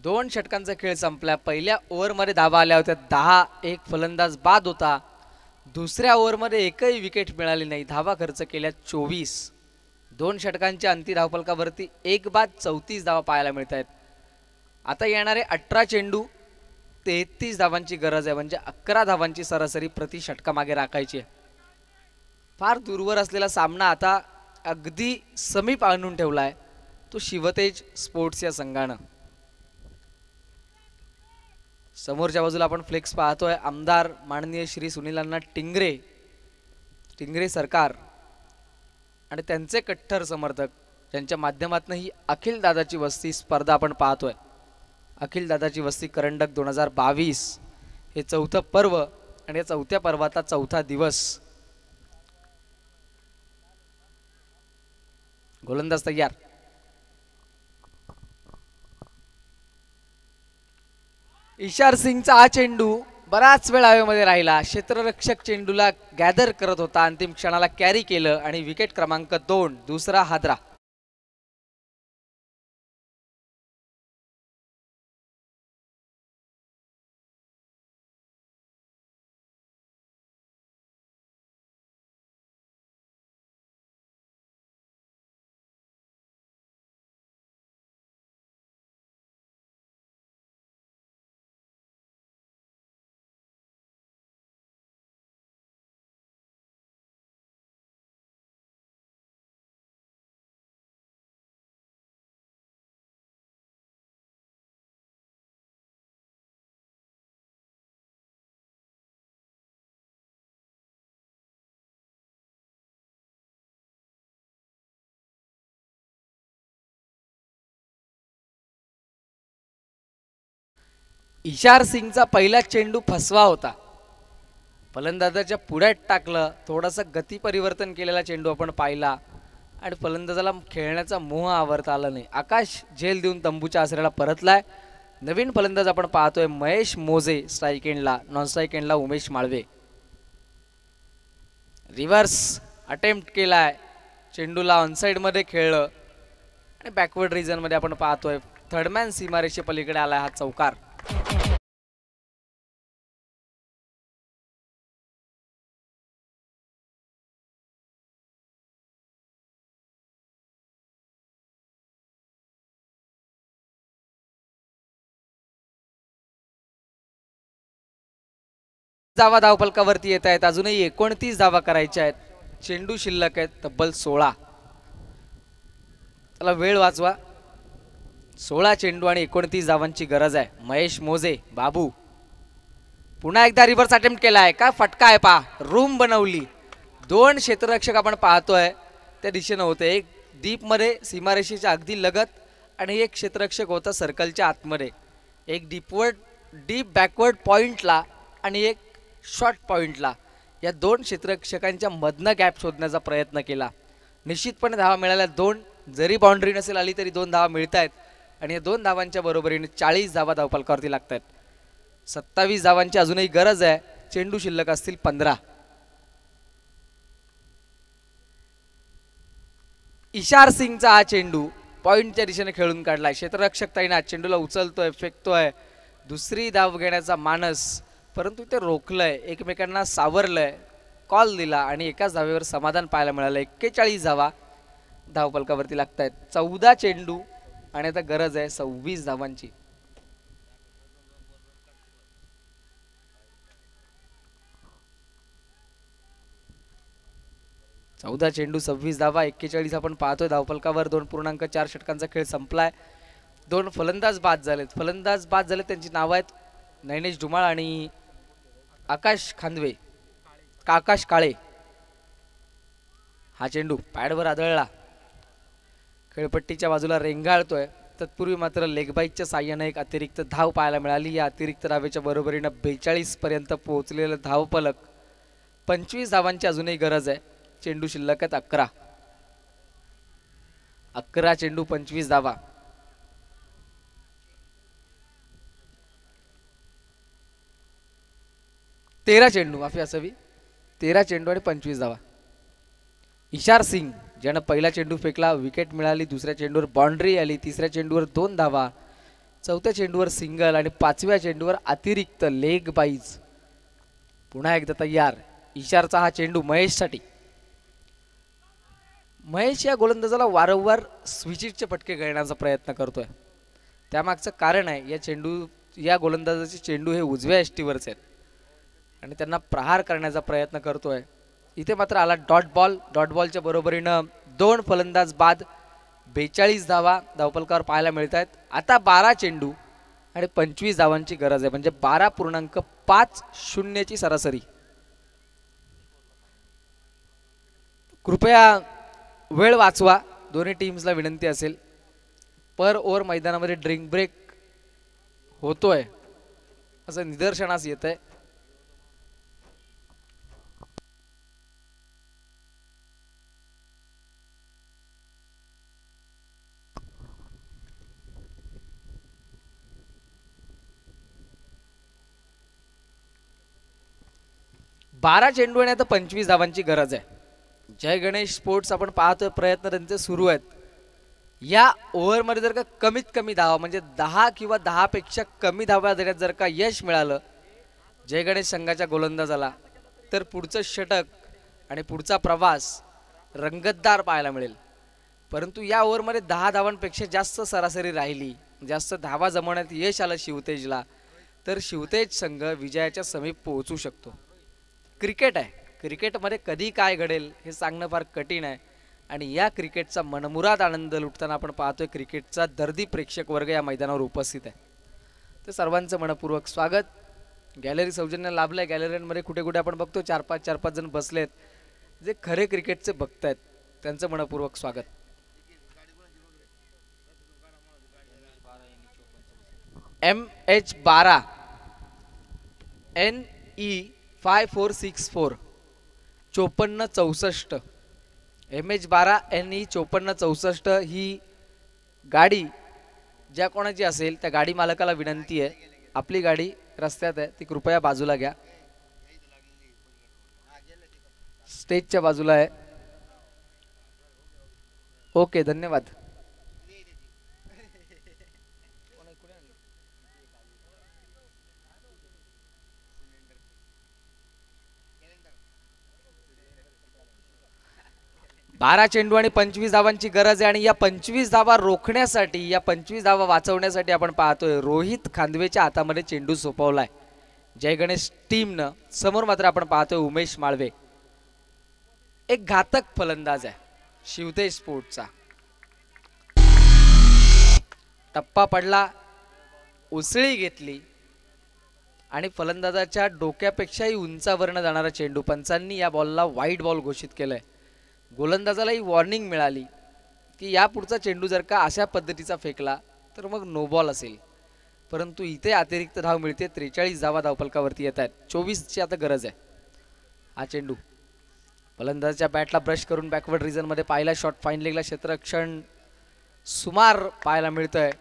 2 षटकांचा खेळ संपला. पहिल्या ओव्हरमध्ये धावा आल्या होत्या 10. एक फलंदाज बाद होता. दुसऱ्या ओव्हरमध्ये एकही विकेट मिळाली नाही. धावा खर्च केल्या 24. 2 षटकांच्या अंती धावफलकावरती 1 बाद 34 धावा पाहायला मिळत आहेत. आता येणारे 18 चेंडू 33 धावांची गरज आहे. म्हणजे 11 धावांची सरासरी प्रति षटकामागे राखायची आहे. फार दूरवर असलेला सामना आता अगदी समीप आणून ठेवलाय तो शिवतेज स्पोर्ट्स या संघानं. समोरच्या बाजूला आपण फ्लेक्स पाहतोय. आमदार माननीय श्री सुनीलांना टिंगरे सरकार आणि त्यांचे कट्टर समर्थक ज्यांच्या माध्यमातून ही अखिल दादाची वस्ती स्पर्धा आपण पाहतोय. अखिल दादाची वस्ती करंडक 2022 हे 4थं पर्व आणि या 4थ्या पर्वाचा 4था दिवस. गोलंदाज तयार. इशार सिंगचा हा चेंडू बराच वेळ हवेमध्ये राहिला. क्षेत्ररक्षक चेंडूला गॅदर करत होता. अंतिम क्षणाला कॅरी केलं आणि विकेट क्रमांक 2 दुसरा हादरा. इशार सिंगचा पहिला चेंडू फसवा होता, फलंदाजाच्या पुढ्यात टाकलं, थोडासा गती परिवर्तन केलेला चेंडू आपण पाहिला आणि फलंदाजाला खेळण्याचा मोह आवरता आला नाही. आकाश झेल देऊन तंबूच्या आसऱ्याला परतलाय. नवीन फलंदाज आपण पाहतोय महेश मोजे स्ट्राईक एंडला, नॉन स्ट्राईक एंडला उमेश माळवे. रिव्हर्स अटेम्प्ट केलाय, चेंडूला ऑनसाइड मध्ये खेळलं आणि बॅकवर्ड रिजन मध्ये आपण पाहतोय थर्डमॅन सीमारेषे पलीकडे आलाय हा चौकार. धावा धावपलकावरती येत आहेत. अजूनही 29 धावा करायच्या आहेत. चेंडू शिल्लक आहेत तब्बल 16. त्याला वेळ वाचवा. 16 चेंडू आणि 29 धावांची गरज आहे. महेश मोजे बाबू पुन्हा एकदा रिव्हर्स अटेम्प्ट केलाय. काय फटका आहे पा, रूम बनवली. 2 क्षेत्ररक्षक आपण पाहतोय त्या दिशेनं होते. एक डीप मध्ये सीमारेषेच्या अगदी लगत आणि एक क्षेत्ररक्षक होता सर्कलच्या आतमध्ये. एक डीप बॅकवर्ड पॉइंटला आणि एक शॉर्ट पॉइंटला. या 2 क्षेत्ररक्षकांच्या मधनं गॅप शोधण्याचा प्रयत्न केला. निश्चितपणे धावा मिळाल्या 2. जरी बाउंड्री नसेल आली तरी 2 धावा मिळत आहेत आणि या 2 धावांच्या बरोबरीने 40 धावा धावपलकावरती लागत आहेत. 27 धावांची अजूनही गरज आहे. चेंडू शिल्लक असतील 15. इशार सिंगचा हा चेंडू पॉइंटच्या दिशेने खेळून काढलाय. क्षेत्ररक्षक ताईना चेंडूला उचलतोय, फेकतोय. दुसरी धाव घेण्याचा मानस, परंतु ते रोखलंय, एकमेकांना सावरलंय, कॉल दिला आणि एकाच धावेवर समाधान पाहायला मिळालं. 41 धावा धावपलकावरती लागत आहेत. 14 चेंडू आणि आता गरज आहे 26 धावांची. चौदा चेंडू 26 धावा, 41 आपण पाहतोय धावपलकावर. 2.4 षटकांचा खेळ संपलाय. 2 फलंदाज बाद झालेत. त्यांची नावं आहेत नैनेश धुमाळ आणि आकाश खांदवे, आकाश काळे. हा चेंडू पॅडवर आदळला, खेळपट्टीच्या बाजूला रेंगाळतोय. तत्पूर्वी मात्र लेगबाईकच्या साह्याने एक अतिरिक्त धाव पाहायला मिळाली. या अतिरिक्त धावेच्या बरोबरीनं 42 पर्यंत पोहोचलेलं धावफलक. 25 धावांची अजूनही गरज आहे. चेंडू शिल्लक आहेत 11. 11 चेंडू 25 धावा. तेरा चेंडू माफी असावी. 13 चेंडू आणि 25 धावा. इशार सिंग ज्यानं पहिला चेंडू फेकला, विकेट मिळाली. दुसऱ्या चेंडूवर बाउंड्री आली. तिसऱ्या चेंडूवर 2 धावा. चौथ्या चेंडूवर सिंगल आणि 5व्या चेंडूवर अतिरिक्त लेग बाईज. पुन्हा एकदा तयार इशारचा हा चेंडू महेशसाठी. महेश या गोलंदाजाला वारंवार स्विचिटचे फटके खेळण्याचा प्रयत्न करतोय. त्यामागचं कारण आहे या गोलंदाजाचे चेंडू हे उजव्या यष्टीवरचे आहेत आणि त्यांना प्रहार करण्याचा प्रयत्न करतोय. इथे मात्र आला डॉट बॉलच्या बरोबरीनं 2 फलंदाज बाद. 42 धावा धावपलकावर पाहायला मिळत आहेत. आता 12 चेंडू आणि 25 धावांची गरज आहे, म्हणजे 12.50 ची सरासरी. कृपया वेळ वाचवा, दोन्ही टीम्सला विनंती असेल. पर ओव्हर मैदानामध्ये ड्रिंक ब्रेक होतोय असं निदर्शनास येत आहे. बारा चेंडू आणि आता 25 धावांची गरज आहे. जय गणेश स्पोर्ट्स आपण पाहतोय प्रयत्न त्यांचे सुरू आहेत. या ओव्हरमध्ये जर का कमीत कमी धावा म्हणजे 10 किंवा 10 पेक्षा कमी धावा देण्यात जर का यश मिळालं जय गणेश संघाच्या गोलंदाजाला, तर पुढचं षटक आणि पुढचा प्रवास रंगतदार पाहायला मिळेल. परंतु या ओव्हरमध्ये 10 धावांपेक्षा जास्त सरासरी राहिली, जास्त धावा जमवण्यात यश आलं शिवतेजला, तर शिवतेज संघ विजयाच्या समीप पोहोचू शकतो. क्रिकेट आहे, क्रिकेटमध्ये कधी काय घडेल हे सांगणं फार कठीण आहे आणि या क्रिकेटचा मनमुराद आनंद लुटताना आपण पाहतोय क्रिकेटचा दर्दी प्रेक्षक वर्ग या मैदानावर उपस्थित आहे. तर सर्वांचं मनपूर्वक स्वागत. गॅलरी सौजन्य लाभलंय. गॅलरीमध्ये कुठे कुठे आपण बघतो 4-5 जण बसलेत, जे खरे क्रिकेटचे भक्त आहेत, त्यांचं मनपूर्वक स्वागत. MH12 NE5464 5464 MH12 NE5464 ही गाडी ज्या कोणाची असेल त्या गाडी मालकाला विनंती आहे, आपली गाडी रस्त्यात आहे ती कृपया बाजूला घ्या, स्टेजच्या बाजूला आहे. ओके, धन्यवाद. बारा चेंडू आणि 25 धावांची गरज आहे आणि या 25 धावा रोखण्यासाठी, या 25 धावा वाचवण्यासाठी आपण पाहतोय रोहित खांदवेच्या हातामध्ये चेंडू सोपवलाय जय गणेश टीमनं. समोर मात्र आपण पाहतोय उमेश माळवे, एक घातक फलंदाज आहे शिवतेज स्पोर्ट्सचा. टप्पा पडला, उसळी घेतली आणि फलंदाजाच्या डोक्यापेक्षाही उंचावरनं जाणारा चेंडू. पंचांनी या बॉलला वाईड बॉल घोषित केलंय. गोलंदाजालाही वॉर्निंग मिळाली की या पुढचा चेंडू जर का अशा पद्धतीचा फेकला तर मग नो बॉल असेल, परंतु इथे अतिरिक्त धाव मिळते. 43 धावा धावफलकावरती येत आहेत. 24ची आता गरज आहे. हा चेंडू फलंदाजाच्या बॅटला ब्रश करून बॅकवर्ड रिजनमध्ये पाहिला शॉट, फाईन लेगला क्षेत्ररक्षण सुमार पाहायला मिळतंय.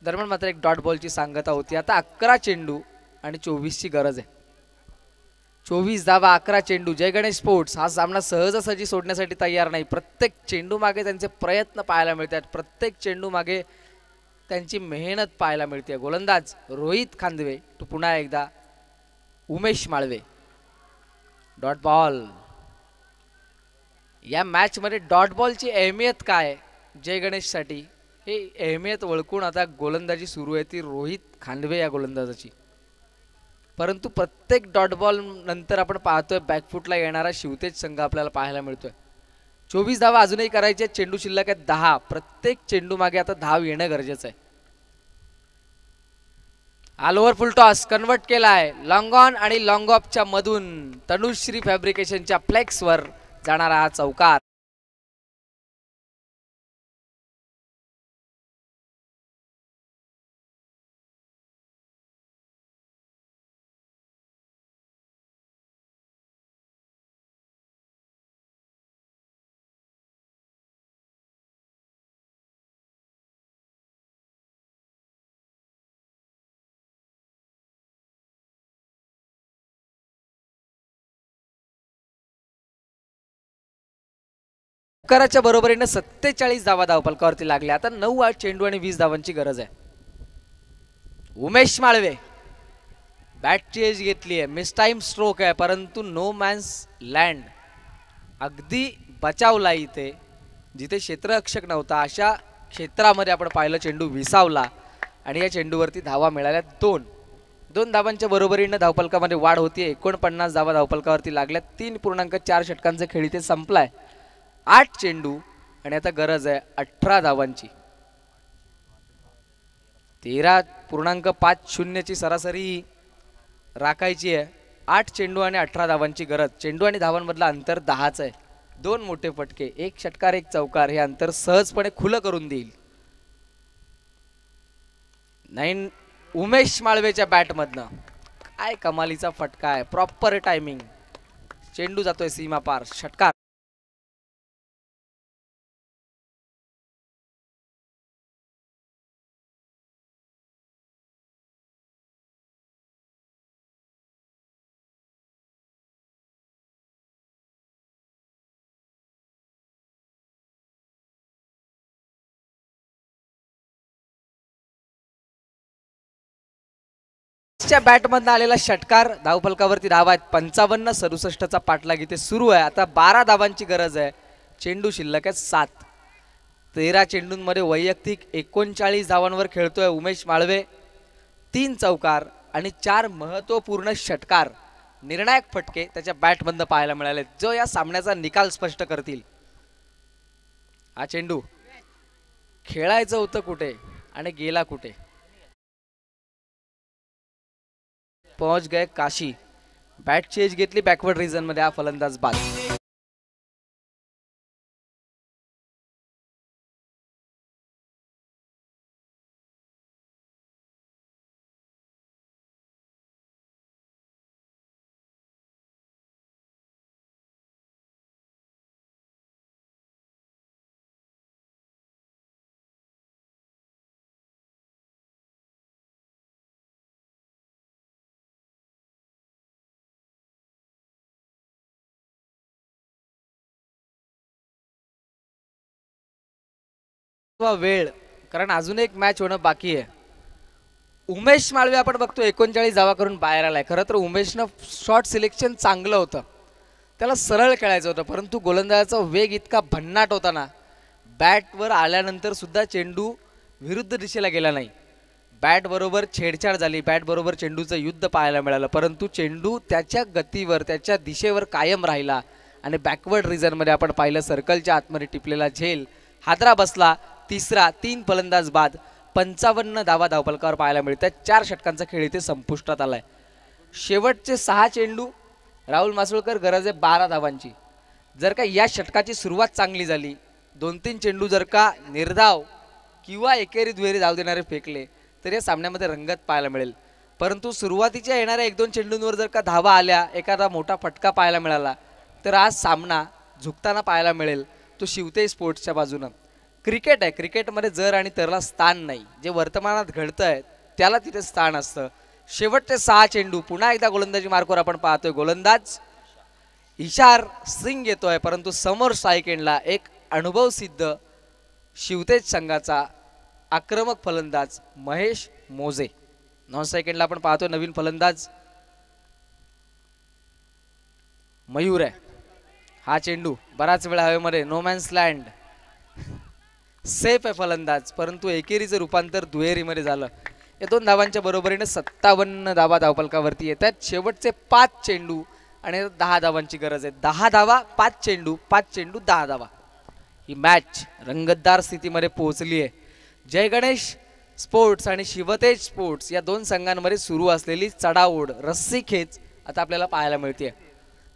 दरम्यान मात्र एक डॉट बॉलची सांगता होती. आता 11 चेंडू आणि 24ची गरज आहे. 24 धावा 11 चेंडू. जय गणेश स्पोर्ट्स हा सामना सहजासहजी सोडण्यासाठी तयार नाही. प्रत्येक चेंडू मागे त्यांचे प्रयत्न पाहायला मिळतात, प्रत्येक चेंडू मागे त्यांची मेहनत पाहायला मिळते. गोलंदाज रोहित खांदवे तो पुन्हा एकदा उमेश माळवे. Dot ball. या मॅच मध्ये डॉट बॉलची अहमियत काय जय गणेशसाठी हे अहमियत ओळखून आता गोलंदाजी सुरू आहे ती रोहित खांदवे या गोलंदाजाची. परंतु प्रत्येक डॉट बॉल नंतर आपण पाहतोय बॅकफुटला येणारा शिवतेज संघ आपल्याला पाहायला मिळतोय. 24 धावा अजूनही करायचे. चेंडू शिल्लक आहेत 10. प्रत्येक चेंडू मागे आता धाव येणं गरजेचं आहे. ऑल ओव्हर फुल टॉस कन्वर्ट केलाय. लॉंग ऑन आणि लॉंग ऑफच्या मधून तनुश्री फॅब्रिकेशनच्या फ्लेक्सवर जाणारा हा चौकार. चौकाराच्या बरोबरीने 47 धावा धावफलकावरती लागल्या. आता 9 चेंडू आणि 20 धावांची गरज आहे. उमेश माळवे बॅटची एज घेतली आहे. मिस टाइम स्ट्रोक आहे परंतु नो मॅन्स लँड. अगदी बचावला इथे जिथे क्षेत्ररक्षक नव्हता अशा क्षेत्रामध्ये आपण पाहिलं चेंडू विसावला आणि या चेंडूवरती धावा मिळाल्या 2 धावांच्या बरोबरीने धावफलकामध्ये वाढ होती. 49 धावा धावफलकावरती लागल्या. 3.4 षटकांचा खेळ इथे संपलाय. 8 चेंडू आणि आता गरज आहे 18 धावांची. 13.50 ची सरासरी राखायची आहे. 8 चेंडू आणि 18 धावांची गरज. चेंडू आणि धावांमधला अंतर 10च आहे. 2 मोठे फटके, 1 षटकार 1 चौकार हे अंतर सहजपणे खुलं करून देईल. 9 उमेश माळवेच्या बॅटमधनं काय कमालीचा फटका आहे. Proper timing. चेंडू जातोय सीमा पार. षटकार. बॅटमधनं आलेला षटकार. धावफलकावरती धावा आहेत 55. 67चा पाठलाग इथे सुरू आहे. आता 12 धावांची गरज आहे. चेंडू शिल्लक आहे 7. 13 चेंडूंमध्ये वैयक्तिक 39 धावांवर खेळतोय उमेश माळवे. 3 चौकार आणि 4 महत्वपूर्ण षटकार, निर्णायक फटके त्याच्या बॅटमधनं पाहायला मिळाले जो या सामन्याचा निकाल स्पष्ट करतील. हा चेंडू खेळायचं होतं कुठे आणि गेला कुठे. पहुंच गए काशी. बॅट चेंज घेतली बॅकवर्ड रिजन मध्ये. हा फलंदाज बाद. वेळ, कारण अजून एक मॅच होणं बाकी आहे. उमेश माळवे आपण बघतो 39 धावा करून बाहेर आलाय. खरं तर उमेशनं शॉट सिलेक्शन चांगलं होतं, त्याला सरळ खेळायचं होतं, परंतु गोलंदाजाचा वेग इतका भन्नाट होता ना, बॅटवर आल्यानंतर सुद्धा चेंडू विरुद्ध दिशेला गेला नाही. बॅट बरोबर छेडछाड झाली, बॅट बरोबर चेंडूचं युद्ध पाहायला मिळालं, परंतु चेंडू त्याच्या गतीवर त्याच्या दिशेवर कायम राहिला आणि बॅकवर्ड रिजनमध्ये आपण पाहिलं सर्कलच्या आतमध्ये टिपलेला झेल हादरा बसला. तिसरा 3 फलंदाज बाद 55 धावा धावफलकावर पाहायला मिळतात. 4 षटकांचा खेळ इथे संपुष्टात आलाय. शेवटचे 6 चेंडू राहुल मासुळकर, गरज आहे 12 धावांची. जर का या षटकाची सुरुवात चांगली झाली, 2-3 चेंडू जर का निर्धाव किंवा एकेरी दुहेरी धाव देणारे फेकले तर या सामन्यामध्ये रंगत पाहायला मिळेल. परंतु सुरुवातीच्या येणाऱ्या 1-2 चेंडूंवर जर का धावा आल्या, एखादा मोठा फटका पाहायला मिळाला, तर आज सामना झुकताना पाहायला मिळेल तो शिवते स्पोर्ट्सच्या बाजूनं. क्रिकेट आहे, क्रिकेटमध्ये जर आणि तरला स्थान नाही. जे वर्तमानात घडतंय त्याला तिथे स्थान असतं. शेवटचे 6 चेंडू पुन्हा एकदा गोलंदाजी मार्कवर आपण पाहतोय. गोलंदाज इशार सिंग येतोय, परंतु समोर स्ट्राईक एंडला एक अनुभव सिद्ध शिवतेज संघाचा आक्रमक फलंदाज महेश मोजे. नॉन स्ट्राईक एंडला आपण पाहतोय नवीन फलंदाज मयूर आहे. हा चेंडू बराच वेळ हवेमध्ये, नो मॅन्स लँड, सेफ आहे फलंदाज, परंतु एकेरीचं रूपांतर दुहेरीमध्ये झालं. या 2 धावांच्या बरोबरीने 57 धावा धावफलकावरती येतात. शेवटचे 5 चेंडू आणि 10 धावांची गरज आहे. 10 धावा 5 चेंडू, 5 चेंडू 10 धावा. ही मॅच रंगतदार स्थितीमध्ये पोहोचली आहे. जय गणेश स्पोर्ट्स आणि शिवतेज स्पोर्ट्स या 2 संघांमध्ये सुरू असलेली चढाओढ, रस्सीखेच आता आपल्याला पाहायला मिळते.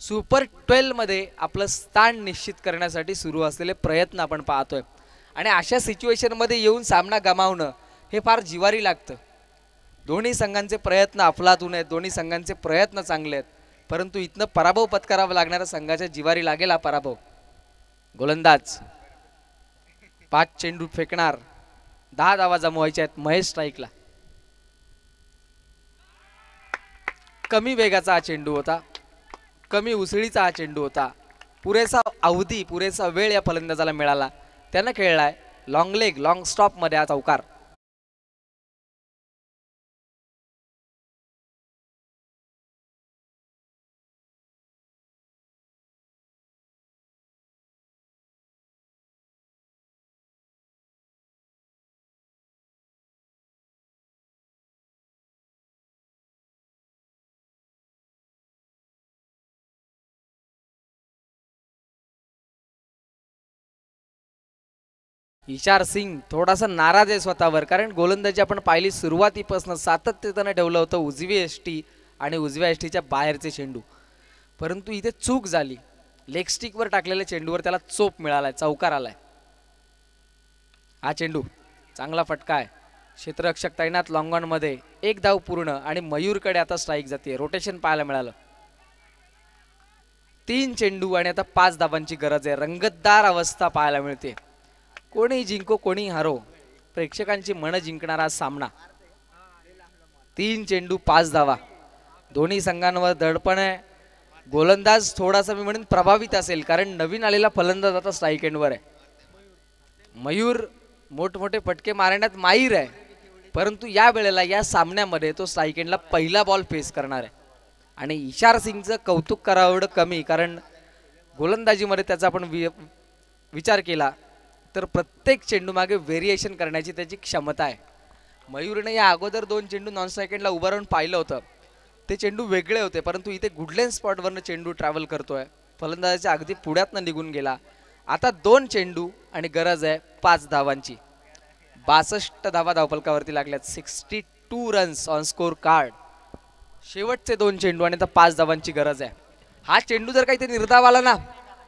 सुपर 12 मध्ये आपलं स्थान निश्चित करण्यासाठी सुरू असलेले प्रयत्न आपण पाहतोय आणि अशा सिच्युएशनमध्ये येऊन सामना गमावणं हे फार जिवारी लागतं. दोन्ही संघांचे प्रयत्न अफलातून आहेत, दोन्ही संघांचे प्रयत्न चांगले आहेत, परंतु इथनं पराभव पत्करावा लागणाऱ्या संघाच्या जिवारी लागेल हा पराभव. गोलंदाज 5 चेंडू फेकणार, 10 धावा जमवायच्या आहेत महेश स्ट्राईकला. कमी वेगाचा हा चेंडू होता, कमी उसळीचा हा चेंडू होता. पुरेसा अवधी, पुरेसा वेळ या फलंदाजाला मिळाला, त्यानं खेळलाय लॉंग लेग, लॉंग स्टॉप मध्ये हा चौकार. इशार सिंग थोडासा नाराज आहे स्वतःवर, कारण गोलंदाजी आपण पाहिली सुरुवातीपासून सातत्याने ठेवलं होतं उजवी एसटी आणि उजव्या एसटीच्या बाहेरचे चेंडू, परंतु इथे चूक झाली. लेग स्टिकवर टाकलेल्या चेंडूवर त्याला चोप मिळालाय, चौकार आलाय. हा चेंडू चांगला फटका आहे. क्षेत्ररक्षक तैनात लॉंग ऑन मध्ये 1 धाव पूर्ण आणि मयूरकडे आता स्ट्राईक जाते. रोटेशन पाहायला मिळालं. 3 चेंडू आणि आता 5 धावांची गरज आहे. रंगतदार अवस्था पाहायला मिळते. कोणी जिंको कोणी हारो, प्रेक्षकांची मन जिंकणारा सामना. 3 चेंडू 5 धावा, दोन्ही संघांवर दडपण आहे. गोलंदाज थोडासा मी म्हणेन प्रभावित असेल, कारण नवीन आलेला फलंदाज आता स्ट्राईक एंडवर आहे. मयूर मोठमोठे फटके मारण्यात माहीर आहे, परंतु या वेळेला या सामन्यामध्ये तो स्ट्राईक एंडला पहिला बॉल फेस करणार आहे. आणि इशार सिंगचं कौतुक करावं एवढं कमी, कारण गोलंदाजीमध्ये त्याचा आपण विचार केला तर प्रत्येक चेंडू मागे व्हेरिएशन करण्याची त्याची क्षमता आहे. मयूरने या अगोदर 2 चेंडू नॉन स्ट्राईक एंडला उभं राहून पाहिलं होतं, ते चेंडू वेगळे होते, परंतु इथे गुडलेन स्पॉटवरनं चेंडू ट्रॅव्हल करतोय. फलंदाजाच्या अगदी पुढ्यातनं निघून गेला. आता 2 चेंडू आणि गरज आहे 5 धावांची. 62 धावा धावफलकावरती लागल्यात. 62 रन्स ऑन स्कोर कार्ड. शेवटचे 2 चेंडू आणि आता 5 धावांची गरज आहे. हा चेंडू जर काही ते निर्धाव आला ना,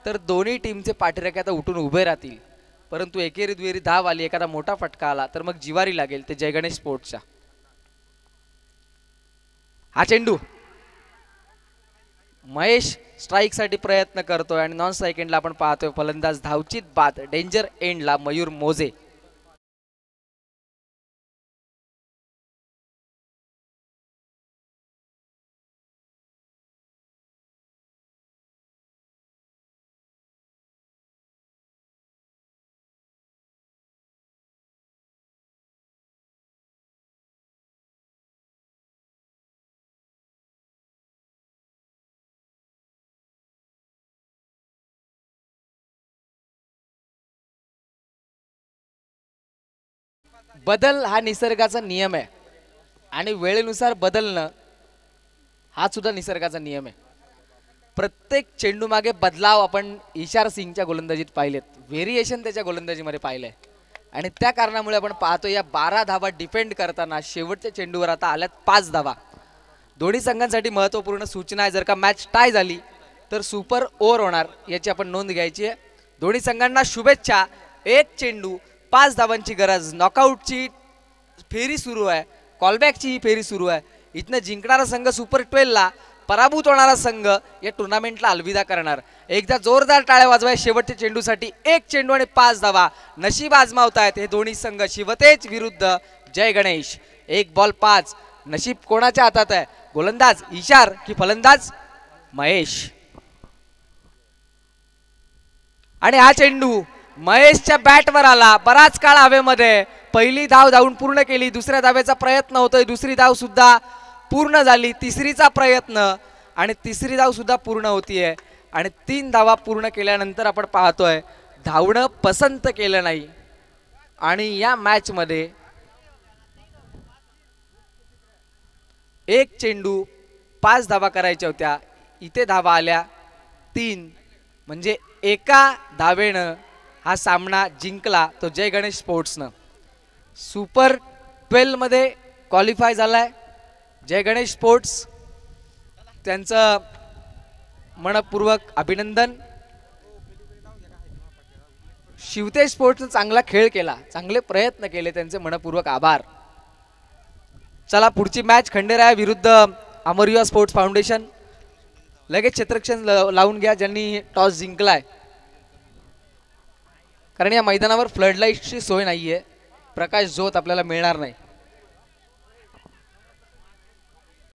तर दोन्ही टीमचे पाठीराखे आता उठून उभे राहतील, परंतु एकेरी दुहेरी धाव आली, एखादा मोठा फटका आला तर मग जिवारी लागेल ते जय गणेश स्पोर्ट्सच्या. हा चेंडू महेश स्ट्राईक साठी प्रयत्न करतोय आणि नॉन स्ट्राईक एंडला आपण पाहतोय फलंदाज धावचीत बाद. डेंजर एंडला मयूर मोजे. बदल हा निसर्गाचा नियम आहे आणि वेळेनुसार बदलणं हा सुद्धा निसर्गाचा नियम आहे. प्रत्येक चेंडू मागे बदलाव आपण इशार सिंगच्या गोलंदाजीत पाहिलेत, व्हेरिएशन त्याच्या गोलंदाजीमध्ये पाहिलंय आणि त्या कारणामुळे आपण पाहतो या 12 धावा डिफेंड करताना शेवटच्या चेंडूवर आता आल्यात 5 धावा. दोन्ही संघांसाठी महत्त्वपूर्ण सूचना आहे, जर का मॅच टाय झाली तर सुपर ओव्हर होणार, याची आपण नोंद घ्यायची आहे. दोन्ही संघांना शुभेच्छा. एक चेंडू 5 धावांची गरज, नॉकआउटची फेरी सुरू आहे, कॉलबॅकची ही फेरी सुरू आहे. इथनं जिंकणारा संघ सुपर 12ला, पराभूत होणारा संघ या टुर्नामेंटला अलविदा करणार. एकदा जोरदार टाळ्या वाजवाय शेवटच्या चेंडूसाठी. एक चेंडू आणि 5 धावा, नशीब आजमावतायत हे दोन्ही संघ. शिवतेज विरुद्ध जय गणेश. 1 बॉल 5. नशीब कोणाच्या हातात आहे? गोलंदाज इशार की फलंदाज महेश? आणि हा चेंडू महेशच्या बॅटवर आला, बराच काळ हवेमध्ये. पहिली धाव धावून पूर्ण केली, दुसऱ्या धावेचा प्रयत्न होतोय, दुसरी धाव सुद्धा पूर्ण झाली, तिसरीचा प्रयत्न आणि तिसरी धाव सुद्धा पूर्ण होतीये. आणि 3 धावा पूर्ण केल्यानंतर आपण पाहतोय धावणं पसंत केलं नाही. आणि या मॅच मध्ये एक चेंडू 5 धावा करायच्या होत्या, इथे धावा आल्या 3, म्हणजे एका धावेनं हा सामना जिंकला तो जय गणेश स्पोर्ट्सनं. सुपर 12 मध्ये क्वालिफाय झालाय जय गणेश स्पोर्ट्स. त्यांचं मनपूर्वक अभिनंदन. शिवतेज स्पोर्ट्सनं चांगला खेळ केला, चांगले प्रयत्न केले, त्यांचे मनपूर्वक आभार. चला पुढची मॅच खंडेराय विरुद्ध अमरयुवा स्पोर्ट्स फाउंडेशन. लगेच क्षेत्ररक्षण लावून घ्या ज्यांनी टॉस जिंकलाय, कारण या मैदानावर फ्लड लाईटची सोय नाहीये, प्रकाश झोत आपल्याला मिळणार नाही.